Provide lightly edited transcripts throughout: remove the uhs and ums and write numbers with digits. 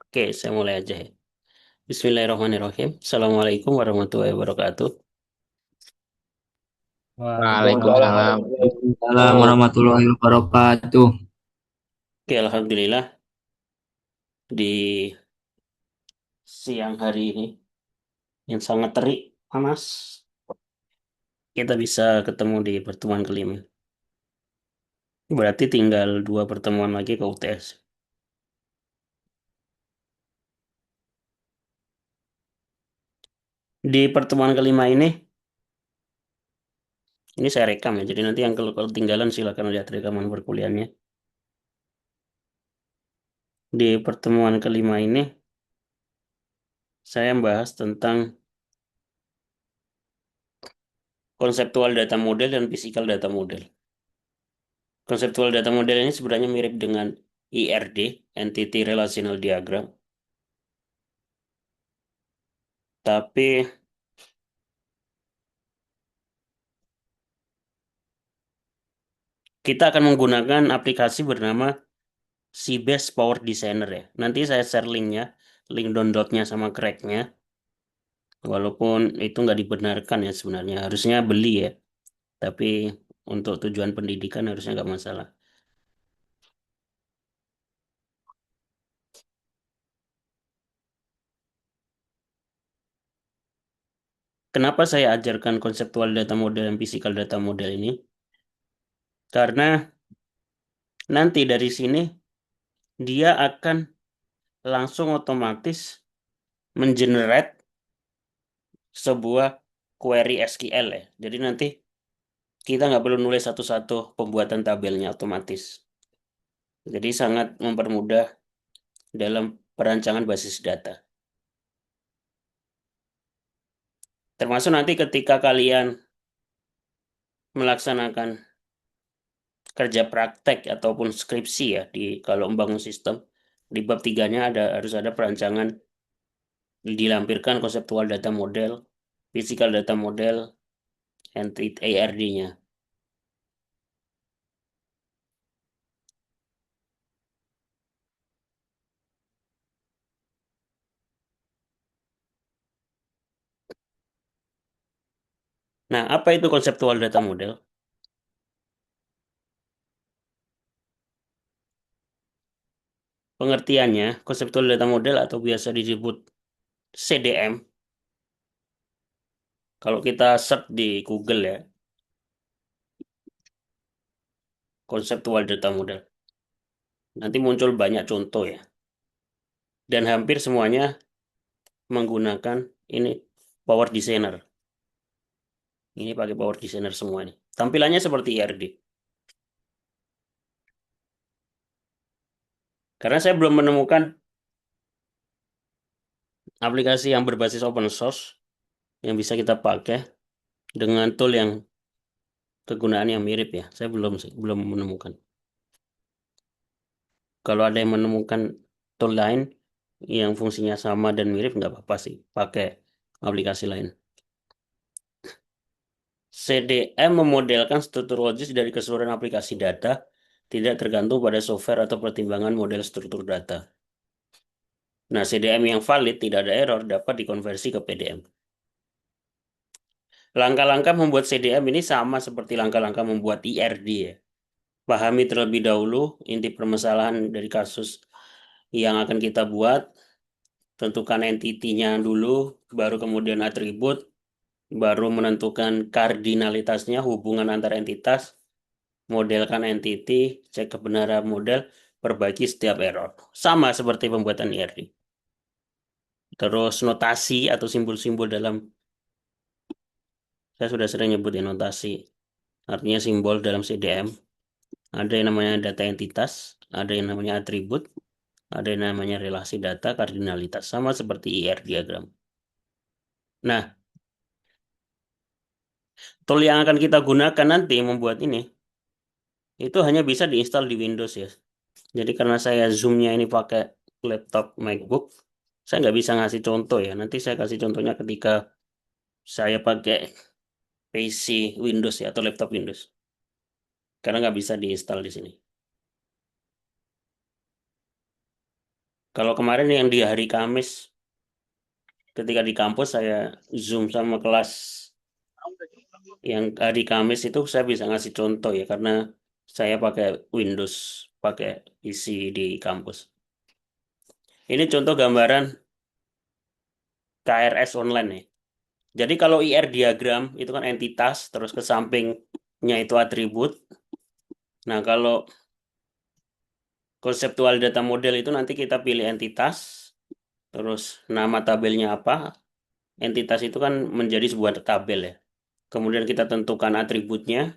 Oke, saya mulai aja ya. Bismillahirrahmanirrahim. Assalamualaikum warahmatullahi wabarakatuh. Waalaikumsalam. Waalaikumsalam. Waalaikumsalam warahmatullahi wabarakatuh. Oke, Alhamdulillah di siang hari ini yang sangat terik, panas, kita bisa ketemu di pertemuan kelima. Berarti tinggal 2 pertemuan lagi ke UTS. Di pertemuan kelima ini saya rekam ya. Jadi nanti yang kalau tinggalan silakan lihat rekaman perkuliahannya. Di pertemuan kelima ini saya membahas tentang konseptual data model dan physical data model. Konseptual data model ini sebenarnya mirip dengan IRD, Entity Relational Diagram. Tapi kita akan menggunakan aplikasi bernama Sybase Power Designer ya. Nanti saya share linknya, link downloadnya sama cracknya. Walaupun itu nggak dibenarkan ya sebenarnya, harusnya beli ya. Tapi untuk tujuan pendidikan harusnya nggak masalah. Kenapa saya ajarkan konseptual data model dan physical data model ini? Karena nanti dari sini dia akan langsung otomatis mengenerate sebuah query SQL ya. Jadi nanti kita nggak perlu nulis satu-satu pembuatan tabelnya otomatis. Jadi sangat mempermudah dalam perancangan basis data. Termasuk nanti ketika kalian melaksanakan kerja praktek ataupun skripsi ya di kalau membangun sistem di bab tiganya harus ada perancangan dilampirkan konseptual data model, physical data model, entity ARD-nya. Nah, apa itu konseptual data model? Pengertiannya, konseptual data model atau biasa disebut CDM. Kalau kita search di Google ya, konseptual data model. Nanti muncul banyak contoh ya. Dan hampir semuanya menggunakan ini Power Designer. Ini pakai Power Designer semua ini. Tampilannya seperti IRD. Karena saya belum menemukan aplikasi yang berbasis open source yang bisa kita pakai dengan tool yang kegunaan yang mirip ya. Saya belum menemukan. Kalau ada yang menemukan tool lain yang fungsinya sama dan mirip nggak apa-apa sih pakai aplikasi lain. CDM memodelkan struktur logis dari keseluruhan aplikasi data, tidak tergantung pada software atau pertimbangan model struktur data. Nah, CDM yang valid tidak ada error dapat dikonversi ke PDM. Langkah-langkah membuat CDM ini sama seperti langkah-langkah membuat IRD ya. Pahami terlebih dahulu inti permasalahan dari kasus yang akan kita buat, tentukan entitinya dulu, baru kemudian atribut, baru menentukan kardinalitasnya, hubungan antar entitas, modelkan entity, cek kebenaran model, perbaiki setiap error. Sama seperti pembuatan IRD. Terus notasi atau simbol-simbol dalam, saya sudah sering nyebut ya notasi, artinya simbol dalam CDM. Ada yang namanya data entitas, ada yang namanya atribut, ada yang namanya relasi data, kardinalitas. Sama seperti IR diagram. Nah, tool yang akan kita gunakan nanti membuat ini, itu hanya bisa diinstal di Windows ya. Jadi karena saya Zoom-nya ini pakai laptop MacBook, saya nggak bisa ngasih contoh ya. Nanti saya kasih contohnya ketika saya pakai PC Windows ya atau laptop Windows. Karena nggak bisa diinstal di sini. Kalau kemarin yang di hari Kamis, ketika di kampus saya Zoom sama kelas yang hari Kamis itu saya bisa ngasih contoh ya, karena saya pakai Windows, pakai PC di kampus. Ini contoh gambaran KRS online ya. Jadi kalau IR diagram itu kan entitas, terus ke sampingnya itu atribut. Nah, kalau konseptual data model itu nanti kita pilih entitas, terus nama tabelnya apa. Entitas itu kan menjadi sebuah tabel ya. Kemudian kita tentukan atributnya,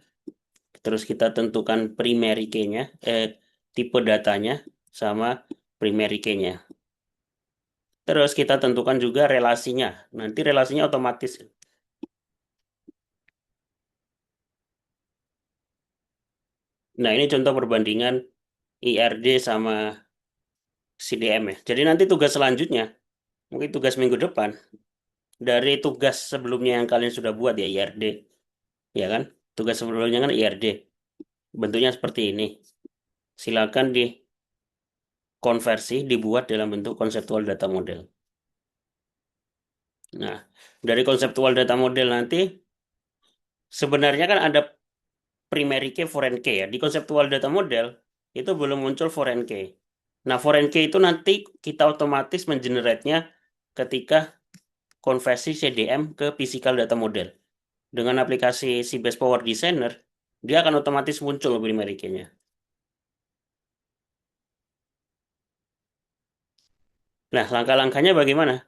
terus kita tentukan primary key-nya, tipe datanya, sama primary key-nya. Terus kita tentukan juga relasinya. Nanti relasinya otomatis. Nah, ini contoh perbandingan IRD sama CDM ya. Jadi nanti tugas selanjutnya, mungkin tugas minggu depan, dari tugas sebelumnya yang kalian sudah buat ya IRD, ya kan? Tugas sebelumnya kan IRD, bentuknya seperti ini. Silakan dikonversi, dibuat dalam bentuk konseptual data model. Nah, dari konseptual data model nanti, sebenarnya kan ada primary key, foreign key ya. Di konseptual data model, itu belum muncul foreign key. Nah, foreign key itu nanti kita otomatis mengenerate-nya ketika konversi CDM ke physical data model. Dengan aplikasi Sybase Power Designer, dia akan otomatis muncul primary key-nya. Nah, langkah-langkahnya bagaimana?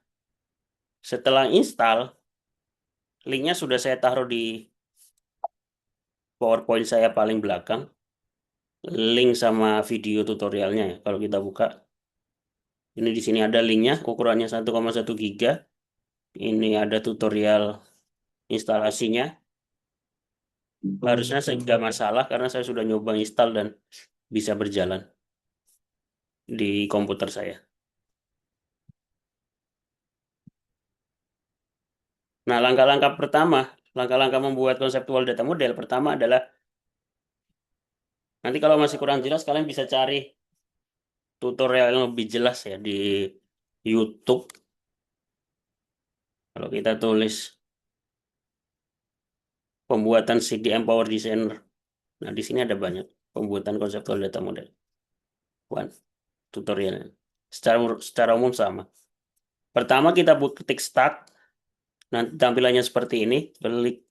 Setelah install, linknya sudah saya taruh di PowerPoint saya paling belakang. Link sama video tutorialnya ya. Kalau kita buka, ini di sini ada linknya, ukurannya 1,1 giga. Ini ada tutorial instalasinya. Harusnya saya nggak masalah karena saya sudah nyoba install dan bisa berjalan di komputer saya. Nah, langkah-langkah pertama, langkah-langkah membuat konseptual data model pertama adalah, nanti kalau masih kurang jelas kalian bisa cari tutorial yang lebih jelas ya di YouTube. Kalau kita tulis pembuatan CDM Power Designer, nah di sini ada banyak pembuatan konseptual data model. One tutorialnya. Secara umum sama. Pertama kita ketik start, nanti tampilannya seperti ini,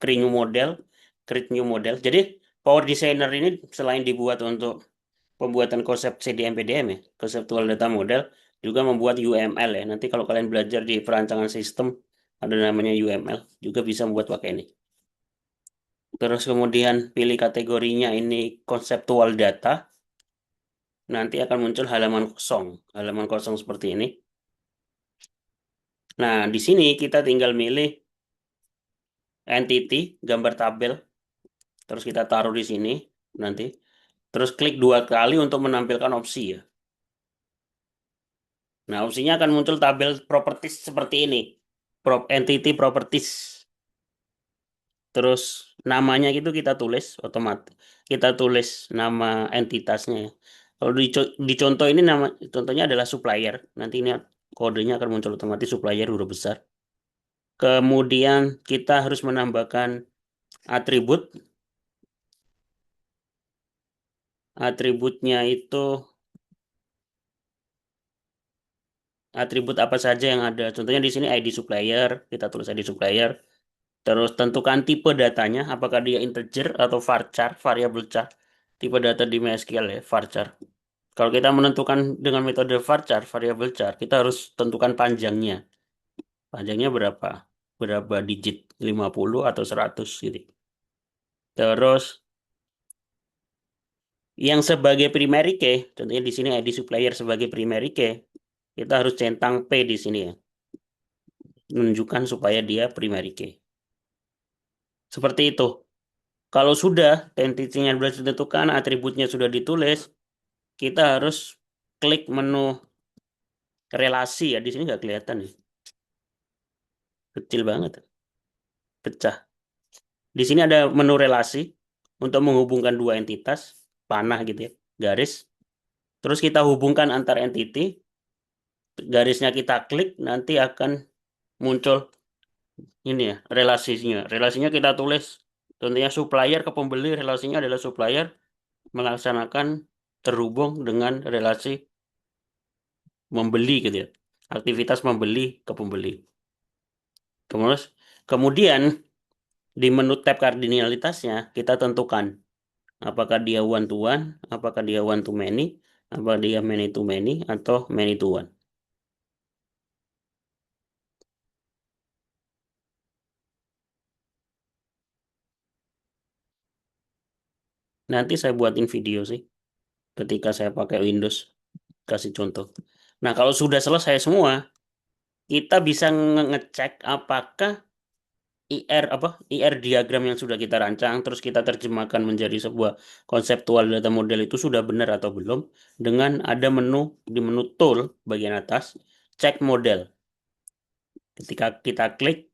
create new model, create new model. Jadi Power Designer ini selain dibuat untuk pembuatan konsep CDM PDM ya, konseptual data model, juga membuat UML ya. Nanti kalau kalian belajar di perancangan sistem, ada namanya UML, juga bisa membuat pakai ini. Terus kemudian pilih kategorinya ini konseptual data, nanti akan muncul halaman kosong seperti ini. Nah, di sini kita tinggal milih entity, gambar tabel, terus kita taruh di sini nanti. Terus klik 2 kali untuk menampilkan opsi ya. Nah, opsinya akan muncul tabel properties seperti ini. Entity properties. Terus namanya gitu kita tulis otomatis. Kita tulis nama entitasnya ya. Kalau di contoh ini nama contohnya adalah supplier. Nanti ini kodenya akan muncul otomatis supplier huruf besar. Kemudian kita harus menambahkan atribut. Atributnya itu atribut apa saja yang ada. Contohnya di sini ID supplier, kita tulis ID supplier. Terus tentukan tipe datanya, apakah dia integer atau varchar, variable char. Tipe data di MySQL ya, varchar. Kalau kita menentukan dengan metode varchar, variable char, kita harus tentukan panjangnya. Panjangnya berapa? Berapa digit? 50 atau 100 gitu. Terus yang sebagai primary key, contohnya di sini ID supplier sebagai primary key, kita harus centang P di sini ya. Menunjukkan supaya dia primary key. Seperti itu. Kalau sudah entity-nya sudah ditentukan, atributnya sudah ditulis, kita harus klik menu relasi ya. Di sini nggak kelihatan nih. Kecil banget. Pecah. Di sini ada menu relasi untuk menghubungkan dua entitas, panah gitu ya, garis. Terus kita hubungkan antar entity. garisnya kita klik, nanti akan muncul ini ya, relasinya. Relasinya kita tulis. Tentunya supplier ke pembeli, relasinya adalah supplier melaksanakan terhubung dengan relasi membeli gitu ya. Aktivitas membeli ke pembeli. Kemudian di menu tab kardinalitasnya kita tentukan apakah dia one to one, apakah dia one to many, apakah dia many to many, atau many to one. Nanti saya buatin video sih ketika saya pakai Windows, kasih contoh. Nah, kalau sudah selesai semua, kita bisa ngecek apakah IR IR diagram yang sudah kita rancang terus kita terjemahkan menjadi sebuah konseptual data model itu sudah benar atau belum dengan ada menu di menu tool bagian atas cek model. Ketika kita klik,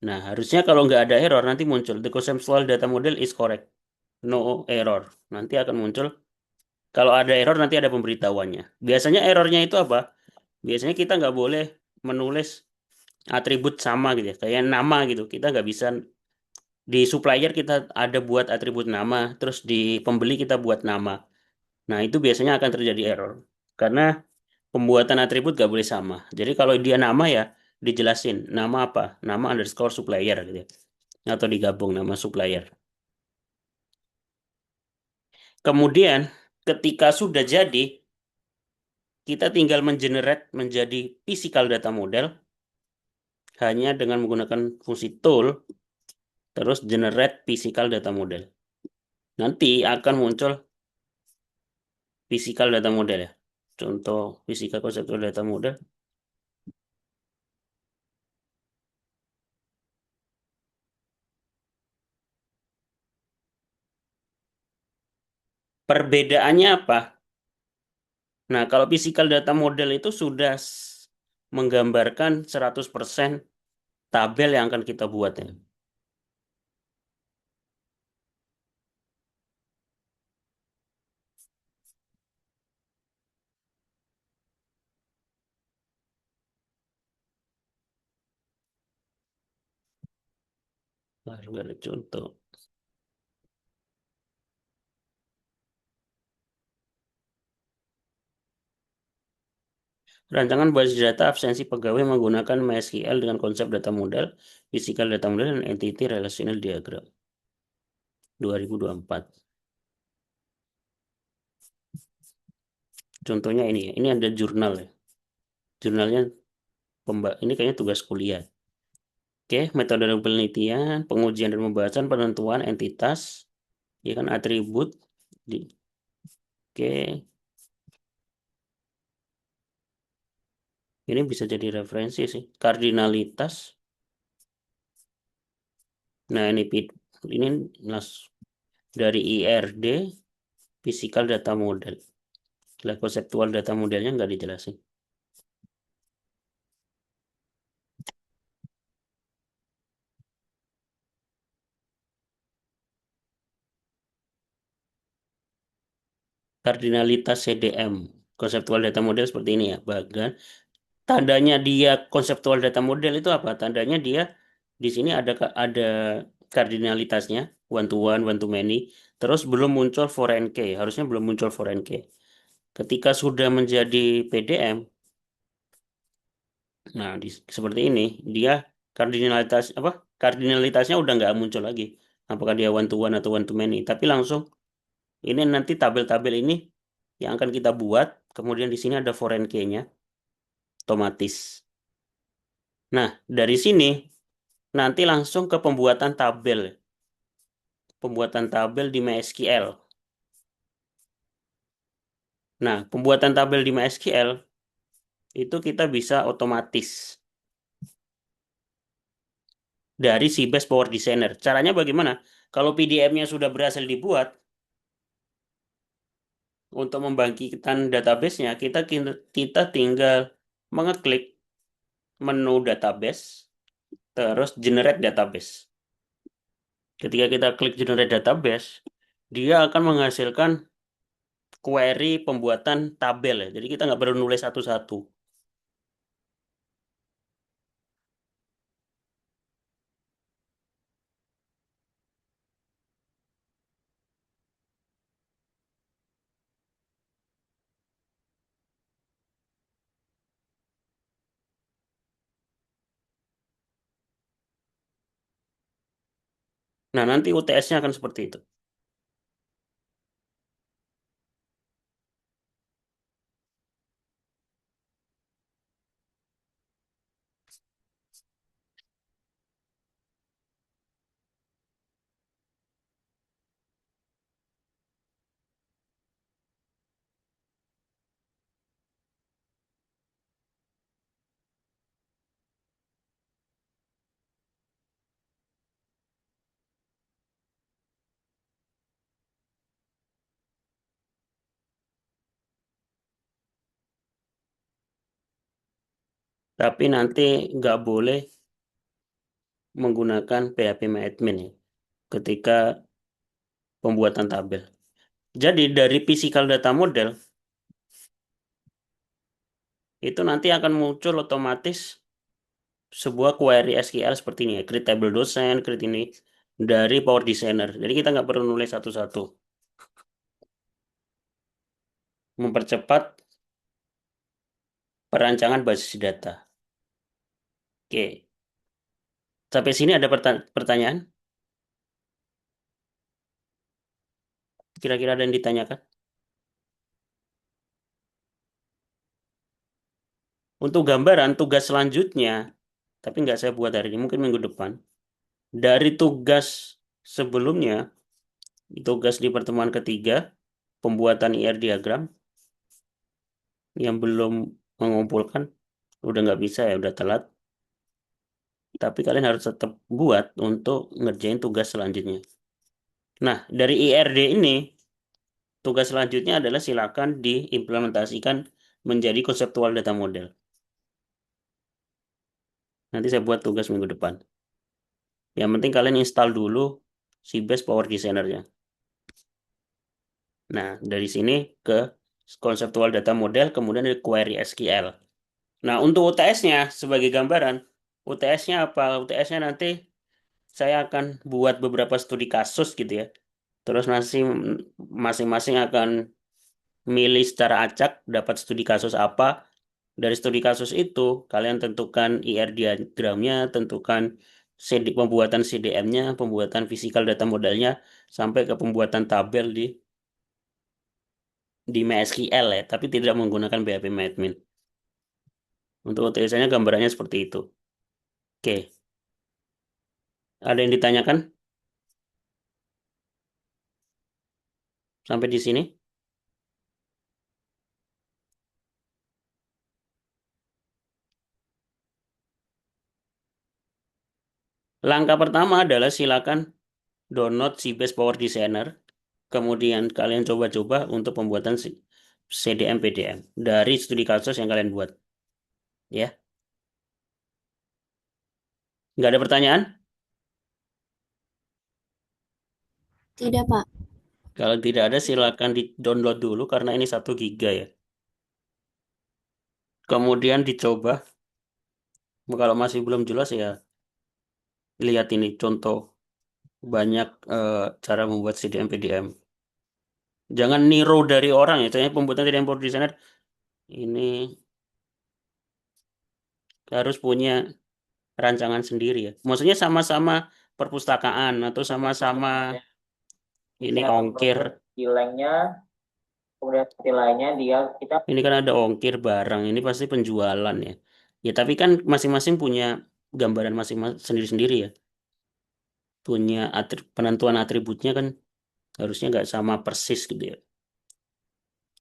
nah harusnya kalau nggak ada error nanti muncul the conceptual data model is correct, no error. Nanti akan muncul. Kalau ada error nanti ada pemberitahuannya. Biasanya errornya itu apa? Biasanya kita nggak boleh menulis atribut sama gitu ya, kayak nama gitu. Kita nggak bisa di supplier kita ada buat atribut nama, terus di pembeli kita buat nama. Nah, itu biasanya akan terjadi error. Karena pembuatan atribut nggak boleh sama. Jadi kalau dia nama ya dijelasin nama apa? Nama underscore supplier gitu ya. Atau digabung nama supplier. Kemudian ketika sudah jadi, kita tinggal mengenerate menjadi physical data model hanya dengan menggunakan fungsi tool, terus generate physical data model. Nanti akan muncul physical data model ya. Contoh physical conceptual data model. Perbedaannya apa? Nah, kalau physical data model itu sudah menggambarkan 100% tabel yang akan kita buat ya. Baru ada contoh. Rancangan basis data absensi pegawai menggunakan MySQL dengan konsep data model, physical data model, dan entity relational diagram. 2024. Contohnya ini ya. Ini ada jurnal ya. Jurnalnya ini kayaknya tugas kuliah. Oke, metode penelitian, pengujian dan pembahasan penentuan entitas, ya kan atribut. Oke, ini bisa jadi referensi sih. Kardinalitas. Nah, ini dari IRD, physical data model. Lah, konseptual data modelnya nggak dijelasin. Kardinalitas CDM, konseptual data model seperti ini ya. Bahkan tandanya dia konseptual data model itu apa? Tandanya dia di sini ada kardinalitasnya one to many. Terus belum muncul foreign key, harusnya belum muncul foreign key. Ketika sudah menjadi PDM, nah seperti ini dia kardinalitasnya udah nggak muncul lagi. Apakah dia one to one atau one to many? Tapi langsung ini nanti tabel-tabel ini yang akan kita buat. Kemudian di sini ada foreign key-nya otomatis. Nah, dari sini nanti langsung ke pembuatan tabel. Pembuatan tabel di MySQL. Nah, pembuatan tabel di MySQL itu kita bisa otomatis dari si Base Power Designer. Caranya bagaimana? Kalau PDM-nya sudah berhasil dibuat, untuk membangkitkan database-nya, kita tinggal mengeklik menu database, terus generate database. Ketika kita klik generate database, dia akan menghasilkan query pembuatan tabel ya. Jadi kita nggak perlu nulis satu-satu. Nah, nanti UTS-nya akan seperti itu. Tapi nanti nggak boleh menggunakan PHP-admin ya, ketika pembuatan tabel. Jadi dari physical data model itu nanti akan muncul otomatis sebuah query SQL seperti ini ya, create table dosen, create ini dari Power Designer. Jadi kita nggak perlu nulis satu-satu. Mempercepat perancangan basis data. Oke, sampai sini ada pertanyaan? Kira-kira ada yang ditanyakan? Untuk gambaran tugas selanjutnya, tapi nggak saya buat hari ini, mungkin minggu depan. Dari tugas sebelumnya, tugas di pertemuan ketiga, pembuatan IR diagram yang belum mengumpulkan, udah nggak bisa ya, udah telat. Tapi kalian harus tetap buat untuk ngerjain tugas selanjutnya. Nah, dari IRD ini, tugas selanjutnya adalah silakan diimplementasikan menjadi konseptual data model. Nanti saya buat tugas minggu depan. Yang penting kalian install dulu Sybase Power Designer-nya. Nah, dari sini ke konseptual data model, kemudian ada query SQL. Nah, untuk UTS-nya sebagai gambaran, UTS-nya apa? UTS-nya nanti saya akan buat beberapa studi kasus gitu ya. Terus masing-masing akan milih secara acak dapat studi kasus apa. Dari studi kasus itu, kalian tentukan IR diagramnya, tentukan pembuatan CDM-nya, pembuatan physical data modelnya, sampai ke pembuatan tabel di MySQL ya, tapi tidak menggunakan PHP-admin. Untuk UTS-nya gambarannya seperti itu. Oke, ada yang ditanyakan sampai di sini? Langkah pertama adalah silakan download Sybase Power Designer. Kemudian kalian coba-coba untuk pembuatan CDM PDM dari studi kasus yang kalian buat. Ya, nggak ada pertanyaan? Tidak, Pak. Kalau tidak ada silakan di-download dulu karena ini 1 GB ya. Kemudian dicoba. Kalau masih belum jelas ya lihat ini contoh banyak cara membuat CDM PDM. Jangan niru dari orang ya. Contohnya pembuatan CDM designer ini harus punya rancangan sendiri ya. Maksudnya sama-sama perpustakaan atau sama-sama ini ongkir. Nilainya kemudian nilainya dia kita Ini kan ada ongkir barang, ini pasti penjualan ya. Ya tapi kan masing-masing punya gambaran masing-masing sendiri-sendiri ya. Punya penentuan atributnya kan harusnya nggak sama persis gitu ya.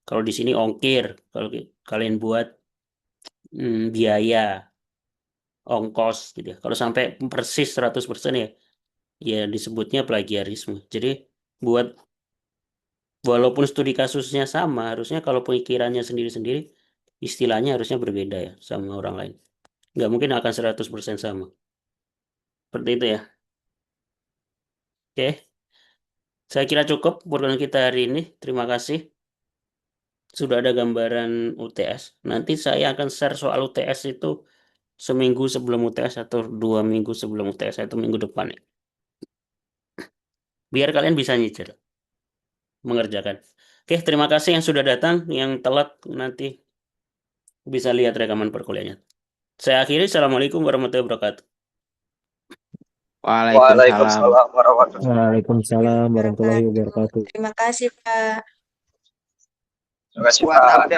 Kalau di sini ongkir, kalau kalian buat biaya, ongkos gitu ya. Kalau sampai persis 100% ya, ya disebutnya plagiarisme. Jadi buat walaupun studi kasusnya sama, harusnya kalau pemikirannya sendiri-sendiri, istilahnya harusnya berbeda ya sama orang lain. Nggak mungkin akan 100% sama. Seperti itu ya. Oke, saya kira cukup program kita hari ini. Terima kasih. Sudah ada gambaran UTS. Nanti saya akan share soal UTS itu seminggu sebelum UTS atau 2 minggu sebelum UTS atau minggu depan ya. Biar kalian bisa nyicil, mengerjakan. Oke, terima kasih yang sudah datang. Yang telat nanti bisa lihat rekaman perkuliahannya. Saya akhiri. Assalamualaikum warahmatullahi wabarakatuh. Waalaikumsalam. Waalaikumsalam warahmatullahi wabarakatuh. Terima kasih, Pak. Terima kasih, Pak.